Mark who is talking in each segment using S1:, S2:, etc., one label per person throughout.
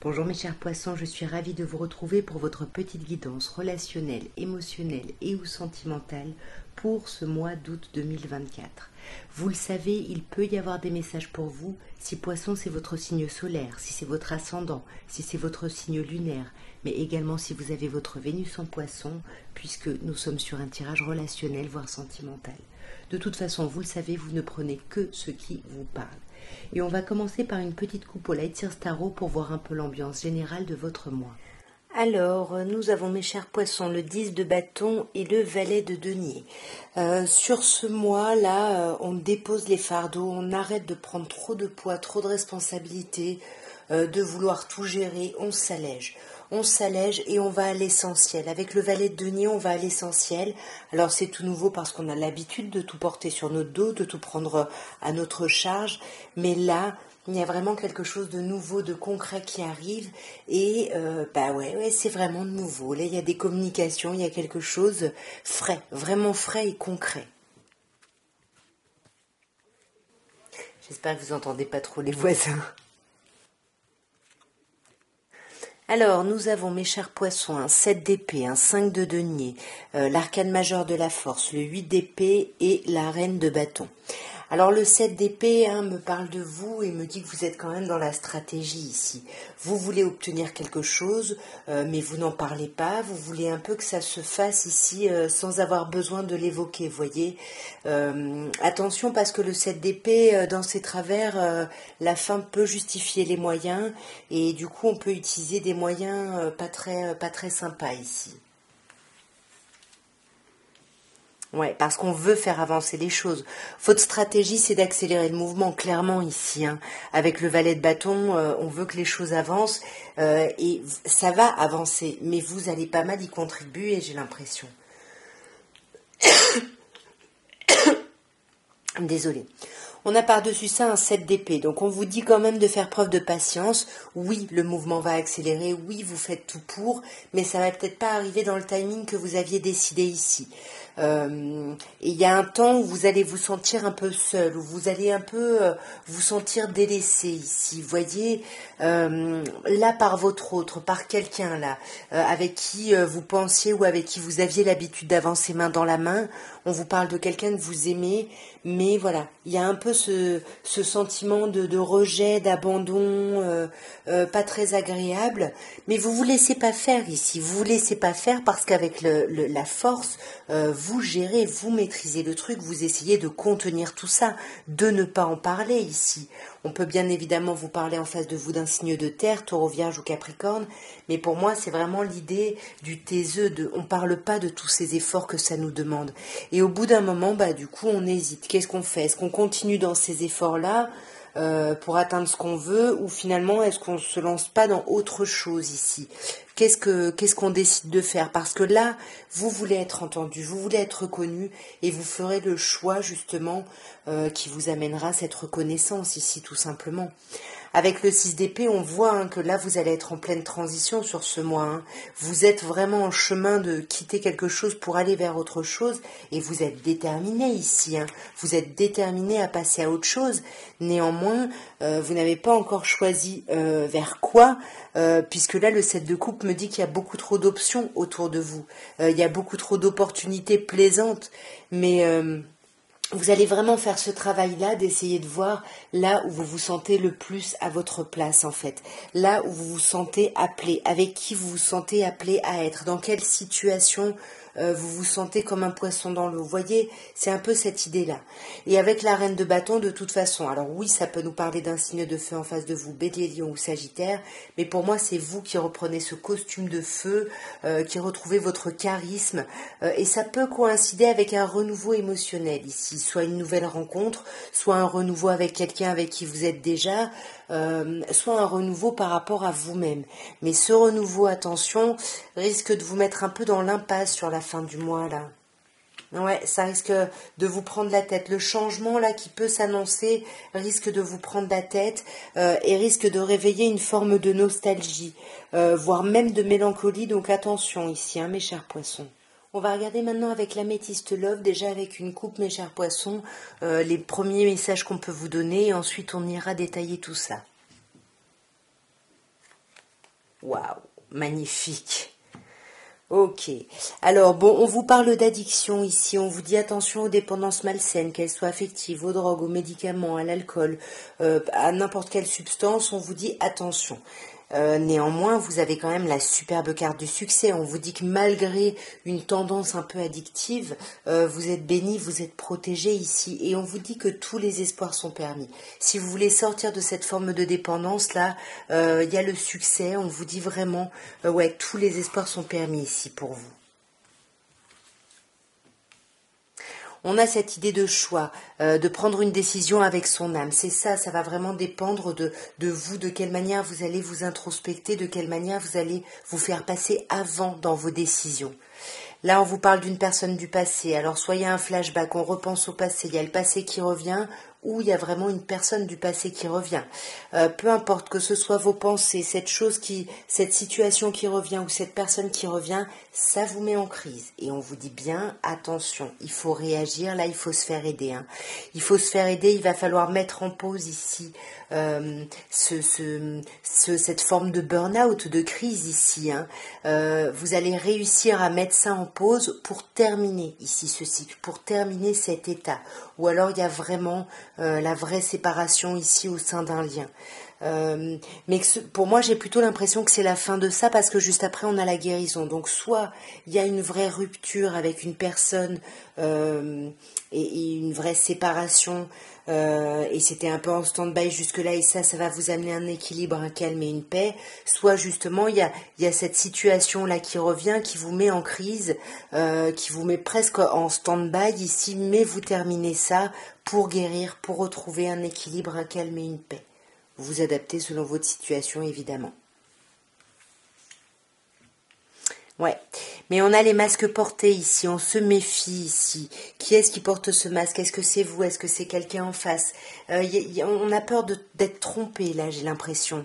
S1: Bonjour mes chers poissons, je suis ravie de vous retrouver pour votre petite guidance relationnelle, émotionnelle et ou sentimentale pour ce mois d'août 2024. Vous le savez, il peut y avoir des messages pour vous si poisson c'est votre signe solaire, si c'est votre ascendant, si c'est votre signe lunaire, mais également si vous avez votre Vénus en poisson, puisque nous sommes sur un tirage relationnel voire sentimental. De toute façon, vous le savez, vous ne prenez que ce qui vous parle. Et on va commencer par une petite coupe au Lightyear Tarot pour voir un peu l'ambiance générale de votre mois. Alors, nous avons mes chers poissons, le 10 de bâton et le valet de denier. Sur ce mois-là, on dépose les fardeaux, on arrête de prendre trop de poids, trop de responsabilités, de vouloir tout gérer, on s'allège. On s'allège et on va à l'essentiel. Avec le valet de denier, on va à l'essentiel. Alors c'est tout nouveau parce qu'on a l'habitude de tout porter sur notre dos, de tout prendre à notre charge. Mais là, il y a vraiment quelque chose de nouveau, de concret qui arrive. Et ouais, c'est vraiment nouveau. Là, il y a des communications, il y a quelque chose frais, vraiment frais et concret. J'espère que vous n'entendez pas trop les voisins. Alors, nous avons, mes chers poissons, un 7 d'épée, un 5 de denier, l'arcane majeur de la force, le 8 d'épée et la reine de bâton. Alors, le 7 d'épée me parle de vous et me dit que vous êtes quand même dans la stratégie ici. Vous voulez obtenir quelque chose, mais vous n'en parlez pas. Vous voulez un peu que ça se fasse ici sans avoir besoin de l'évoquer, vous voyez. Attention parce que le 7 d'épée, dans ses travers, la fin peut justifier les moyens et du coup on peut utiliser des moyens pas très sympas ici. Ouais, parce qu'on veut faire avancer les choses. Votre stratégie, c'est d'accélérer le mouvement, clairement, ici. Avec le valet de bâton, on veut que les choses avancent et ça va avancer. Mais vous allez pas mal y contribuer, j'ai l'impression. Désolée. On a par-dessus ça un 7 d'épée, donc on vous dit quand même de faire preuve de patience. Oui, le mouvement va accélérer, oui, vous faites tout pour, mais ça va peut-être pas arriver dans le timing que vous aviez décidé ici. Il y a un temps où vous allez vous sentir un peu seul, où vous allez un peu vous sentir délaissé ici. Vous voyez, là par votre autre, par quelqu'un là, avec qui vous pensiez ou avec qui vous aviez l'habitude d'avancer main dans la main, on vous parle de quelqu'un que vous aimez, mais voilà, il y a un peu ce sentiment de rejet, d'abandon, pas très agréable, mais vous vous laissez pas faire ici, vous vous laissez pas faire parce qu'avec la force, vous gérez, vous maîtrisez le truc, vous essayez de contenir tout ça, de ne pas en parler ici. On peut bien évidemment vous parler en face de vous d'un signe de terre, Taureau, Vierge ou Capricorne, mais pour moi c'est vraiment l'idée du taiseux, on parle pas de tous ces efforts que ça nous demande. Et au bout d'un moment, du coup on hésite. Qu'est-ce qu'on fait? Est-ce qu'on continue dans ces efforts-là pour atteindre ce qu'on veut, ou finalement est-ce qu'on se lance pas dans autre chose ici? Qu'est-ce qu'on décide de faire? Parce que là, vous voulez être entendu, vous voulez être reconnu, et vous ferez le choix justement qui vous amènera cette reconnaissance ici tout simplement. Avec le 6 d'épée, on voit que là, vous allez être en pleine transition sur ce mois. Vous êtes vraiment en chemin de quitter quelque chose pour aller vers autre chose. Et vous êtes déterminé ici. Vous êtes déterminé à passer à autre chose. Néanmoins, vous n'avez pas encore choisi vers quoi, puisque là, le 7 de coupe me dit qu'il y a beaucoup trop d'options autour de vous. Il y a beaucoup trop d'opportunités plaisantes. Mais vous allez vraiment faire ce travail-là d'essayer de voir là où vous vous sentez le plus à votre place en fait. Là où vous vous sentez appelé, avec qui vous vous sentez appelé à être, dans quelle situation vous vous sentez comme un poisson dans l'eau. Vous voyez, c'est un peu cette idée-là. Et avec la reine de bâton, de toute façon, alors oui, ça peut nous parler d'un signe de feu en face de vous, Bélier, Lion ou Sagittaire, mais pour moi, c'est vous qui reprenez ce costume de feu, qui retrouvez votre charisme, et ça peut coïncider avec un renouveau émotionnel ici, soit une nouvelle rencontre, soit un renouveau avec quelqu'un avec qui vous êtes déjà, soit un renouveau par rapport à vous-même. Mais ce renouveau, attention, risque de vous mettre un peu dans l'impasse sur la fin du mois, là. Ouais, ça risque de vous prendre la tête. Le changement, là, qui peut s'annoncer, risque de vous prendre la tête et risque de réveiller une forme de nostalgie, voire même de mélancolie. Donc attention ici, mes chers poissons. On va regarder maintenant avec l'améthyste love, déjà avec une coupe, mes chers poissons, les premiers messages qu'on peut vous donner, et ensuite on ira détailler tout ça. Waouh, magnifique. Ok. Alors, bon, on vous parle d'addiction ici. On vous dit attention aux dépendances malsaines, qu'elles soient affectives, aux drogues, aux médicaments, à l'alcool, à n'importe quelle substance. On vous dit attention. Néanmoins, vous avez quand même la superbe carte du succès. On vous dit que malgré une tendance un peu addictive, vous êtes béni, vous êtes protégé ici. Et on vous dit que tous les espoirs sont permis. Si vous voulez sortir de cette forme de dépendance, là, il y a le succès. On vous dit vraiment, ouais, tous les espoirs sont permis ici pour vous. On a cette idée de choix, de prendre une décision avec son âme. C'est ça, ça va vraiment dépendre de vous, de quelle manière vous allez vous introspecter, de quelle manière vous allez vous faire passer avant dans vos décisions. Là, on vous parle d'une personne du passé. Alors, soit il y a un flashback, on repense au passé, il y a le passé qui revient, ou il y a vraiment une personne du passé qui revient. Peu importe que ce soit vos pensées, cette situation qui revient ou cette personne qui revient, ça vous met en crise. Et on vous dit bien, attention, il faut réagir, là il faut se faire aider. Hein. Il faut se faire aider, il va falloir mettre en pause ici cette forme de burn-out, de crise ici. Hein. Vous allez réussir à mettre ça en pause pour terminer ici ce cycle, pour terminer cet état. Ou alors il y a vraiment la vraie séparation ici au sein d'un lien. Mais pour moi, j'ai plutôt l'impression que c'est la fin de ça parce que juste après, on a la guérison. Donc, soit il y a une vraie rupture avec une personne et une vraie séparation et c'était un peu en stand-by jusque-là et ça va vous amener un équilibre, un calme et une paix. Soit justement, il y a cette situation-là qui revient, qui vous met en crise, qui vous met presque en stand-by ici, mais vous terminez ça pour guérir, pour retrouver un équilibre, un calme et une paix. Vous vous adaptez selon votre situation, évidemment. Ouais, mais on a les masques portés ici, on se méfie ici. Qui est-ce qui porte ce masque? Est-ce que c'est vous? Est-ce que c'est quelqu'un en face? On a peur d'être trompé, là, j'ai l'impression.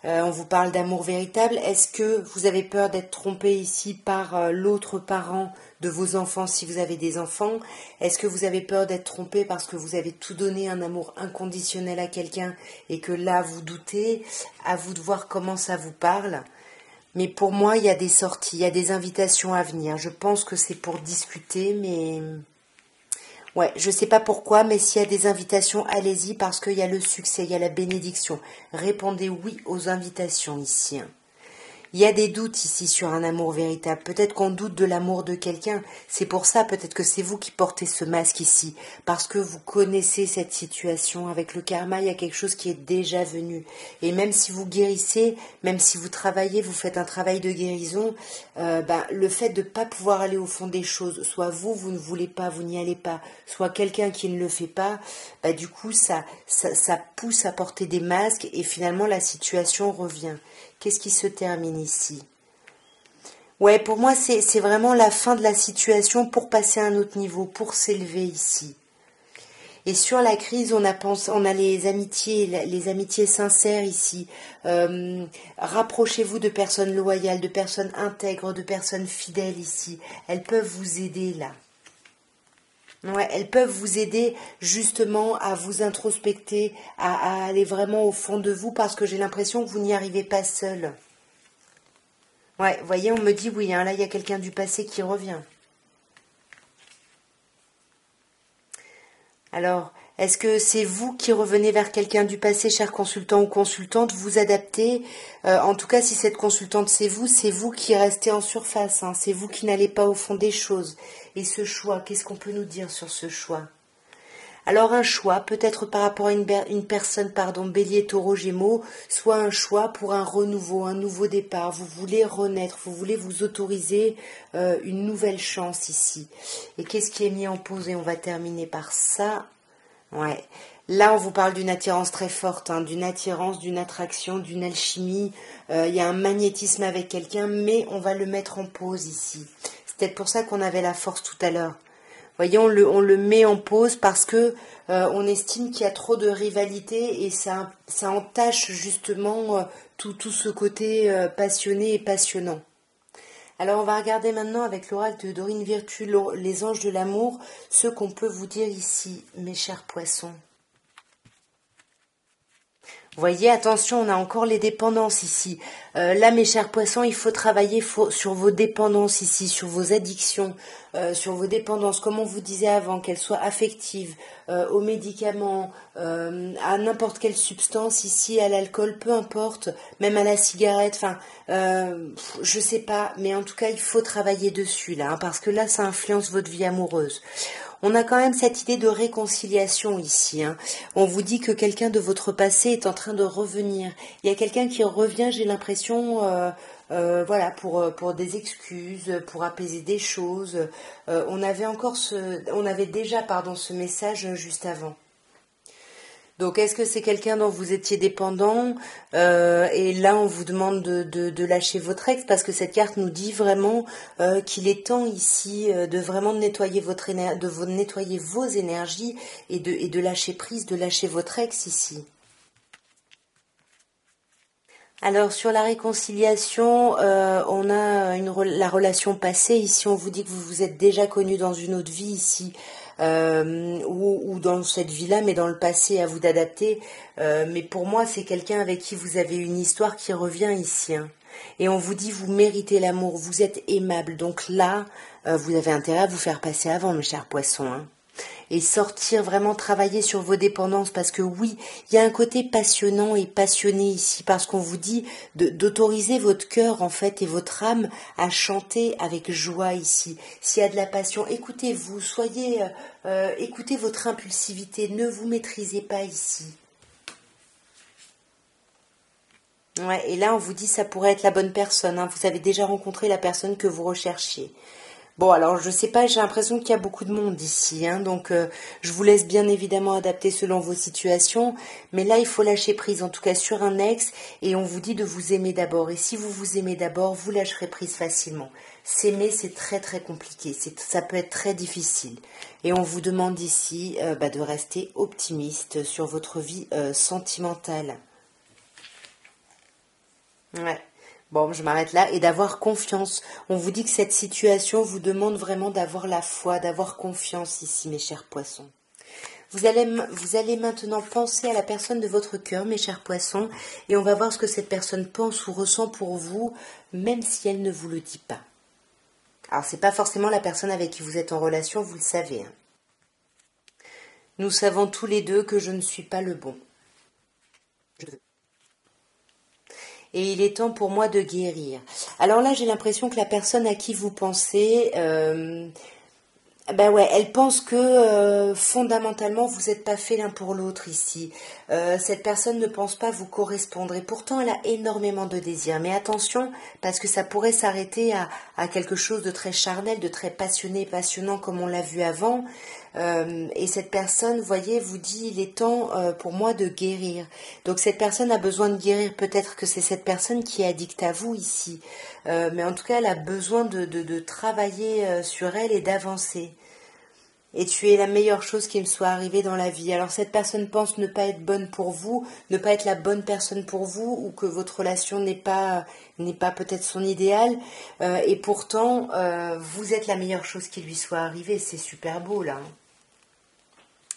S1: On vous parle d'amour véritable. Est-ce que vous avez peur d'être trompé ici par l'autre parent de vos enfants si vous avez des enfants? Est-ce que vous avez peur d'être trompé parce que vous avez tout donné un amour inconditionnel à quelqu'un et que là vous doutez? À vous de voir comment ça vous parle. Mais pour moi, il y a des sorties, il y a des invitations à venir. Je pense que c'est pour discuter, mais... Ouais, je sais pas pourquoi, mais s'il y a des invitations, allez-y parce qu'il y a le succès, il y a la bénédiction. Répondez oui aux invitations ici. Hein. Il y a des doutes ici sur un amour véritable. Peut-être qu'on doute de l'amour de quelqu'un. C'est pour ça, peut-être que c'est vous qui portez ce masque ici. Parce que vous connaissez cette situation. Avec le karma, il y a quelque chose qui est déjà venu. Et même si vous guérissez, même si vous travaillez, vous faites un travail de guérison, le fait de ne pas pouvoir aller au fond des choses, soit vous ne voulez pas, vous n'y allez pas, soit quelqu'un qui ne le fait pas, du coup, ça pousse à porter des masques et finalement la situation revient. Qu'est-ce qui se termine ici? Ouais, pour moi, c'est vraiment la fin de la situation pour passer à un autre niveau, pour s'élever ici. Et sur la crise, on a les amitiés sincères ici. Rapprochez-vous de personnes loyales, de personnes intègres, de personnes fidèles ici. Elles peuvent vous aider là. Ouais, elles peuvent vous aider justement à vous introspecter, à aller vraiment au fond de vous parce que j'ai l'impression que vous n'y arrivez pas seul. Ouais, vous voyez, on me dit oui, hein, là il y a quelqu'un du passé qui revient. Alors, est-ce que c'est vous qui revenez vers quelqu'un du passé, cher consultant ou consultante, vous adaptez? En tout cas, si cette consultante c'est vous qui restez en surface, hein, c'est vous qui n'allez pas au fond des choses. Et ce choix, qu'est-ce qu'on peut nous dire sur ce choix? Alors un choix, peut-être par rapport à une personne, bélier, taureau, gémeaux, soit un choix pour un renouveau, un nouveau départ. Vous voulez renaître, vous voulez vous autoriser une nouvelle chance ici. Et qu'est-ce qui est mis en pause? Et on va terminer par ça. Ouais. Là, on vous parle d'une attirance très forte, hein, d'une attirance, d'une attraction, d'une alchimie. Il y a un magnétisme avec quelqu'un, mais on va le mettre en pause ici. C'est peut-être pour ça qu'on avait la force tout à l'heure. Voyez, on le met en pause parce que on estime qu'il y a trop de rivalité et ça entache justement tout ce côté passionné et passionnant. Alors on va regarder maintenant avec l'oracle de Dorine Virtue, les anges de l'amour, ce qu'on peut vous dire ici, mes chers poissons. Voyez, attention, on a encore les dépendances ici. Là, mes chers poissons, il faut travailler sur vos dépendances ici, sur vos addictions, sur vos dépendances, comme on vous disait avant, qu'elles soient affectives, aux médicaments, à n'importe quelle substance ici, à l'alcool, peu importe, même à la cigarette, enfin, je sais pas, mais en tout cas, il faut travailler dessus, là, hein, parce que là, ça influence votre vie amoureuse. On a quand même cette idée de réconciliation ici, hein. On vous dit que quelqu'un de votre passé est en train de revenir. Il y a quelqu'un qui revient, j'ai l'impression, voilà, pour des excuses, pour apaiser des choses. On avait déjà, pardon, ce message juste avant. Donc, est-ce que c'est quelqu'un dont vous étiez dépendant et là, on vous demande de lâcher votre ex parce que cette carte nous dit vraiment qu'il est temps ici de vraiment nettoyer de nettoyer vos énergies et de lâcher prise, de lâcher votre ex ici. Alors sur la réconciliation, on a la relation passée. Ici, on vous dit que vous vous êtes déjà connu dans une autre vie ici, ou dans cette vie-là, mais dans le passé, à vous d'adapter. Mais pour moi, c'est quelqu'un avec qui vous avez une histoire qui revient ici, hein. Et on vous dit, vous méritez l'amour, vous êtes aimable. Donc là, vous avez intérêt à vous faire passer avant, mes chers poissons, hein, et sortir, vraiment travailler sur vos dépendances parce que oui, il y a un côté passionnant et passionné ici parce qu'on vous dit d'autoriser votre cœur en fait et votre âme à chanter avec joie ici. S'il y a de la passion, écoutez-vous, écoutez votre impulsivité, ne vous maîtrisez pas ici. Ouais, et là on vous dit ça pourrait être la bonne personne, hein. Vous avez déjà rencontré la personne que vous recherchiez. Bon, alors je sais pas, j'ai l'impression qu'il y a beaucoup de monde ici, hein, donc je vous laisse bien évidemment adapter selon vos situations, mais là il faut lâcher prise, en tout cas sur un ex, et on vous dit de vous aimer d'abord, et si vous vous aimez d'abord, vous lâcherez prise facilement. S'aimer, c'est très très compliqué, ça peut être très difficile, et on vous demande ici de rester optimiste sur votre vie sentimentale. Ouais. Bon, je m'arrête là et d'avoir confiance. On vous dit que cette situation vous demande vraiment d'avoir la foi, d'avoir confiance ici, mes chers poissons. Vous allez maintenant penser à la personne de votre cœur, mes chers poissons, et on va voir ce que cette personne pense ou ressent pour vous, même si elle ne vous le dit pas. Alors, c'est pas forcément la personne avec qui vous êtes en relation, vous le savez, hein. Nous savons tous les deux que je ne suis pas le bon. Et il est temps pour moi de guérir. Alors là, j'ai l'impression que la personne à qui vous pensez, ben ouais, elle pense que fondamentalement vous n'êtes pas fait l'un pour l'autre ici. Cette personne ne pense pas vous correspondre et pourtant elle a énormément de désirs. Mais attention, parce que ça pourrait s'arrêter à quelque chose de très charnel, de très passionné, passionnant comme on l'a vu avant. Et cette personne, voyez, vous dit il est temps pour moi de guérir. Donc cette personne a besoin de guérir. Peut-être que c'est cette personne qui est addicte à vous ici. Mais en tout cas, elle a besoin de travailler sur elle et d'avancer. Et tu es la meilleure chose qui me soit arrivée dans la vie. Alors cette personne pense ne pas être bonne pour vous, ne pas être la bonne personne pour vous, ou que votre relation n'est pas peut-être son idéal. Et pourtant, vous êtes la meilleure chose qui lui soit arrivée. C'est super beau là, hein.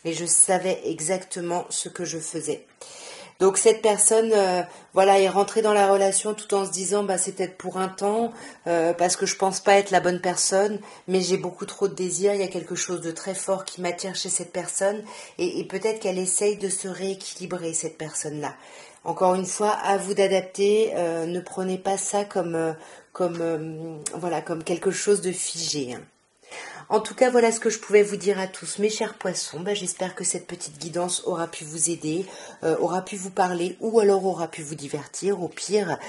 S1: Et je savais exactement ce que je faisais. Donc cette personne, voilà, est rentrée dans la relation tout en se disant, bah c'est peut-être pour un temps, parce que je pense pas être la bonne personne, mais j'ai beaucoup trop de désirs. Il y a quelque chose de très fort qui m'attire chez cette personne, et peut-être qu'elle essaye de se rééquilibrer cette personne-là. Encore une fois, à vous d'adapter. Ne prenez pas ça voilà, comme quelque chose de figé, hein. En tout cas, voilà ce que je pouvais vous dire à tous, mes chers poissons. J'espère que cette petite guidance aura pu vous aider, aura pu vous parler ou alors aura pu vous divertir. Au pire,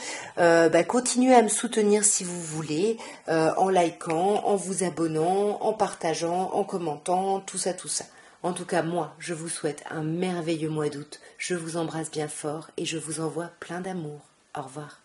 S1: continuez à me soutenir si vous voulez, en likant, en vous abonnant, en partageant, en commentant, tout ça, tout ça. En tout cas, moi, je vous souhaite un merveilleux mois d'août. Je vous embrasse bien fort et je vous envoie plein d'amour. Au revoir.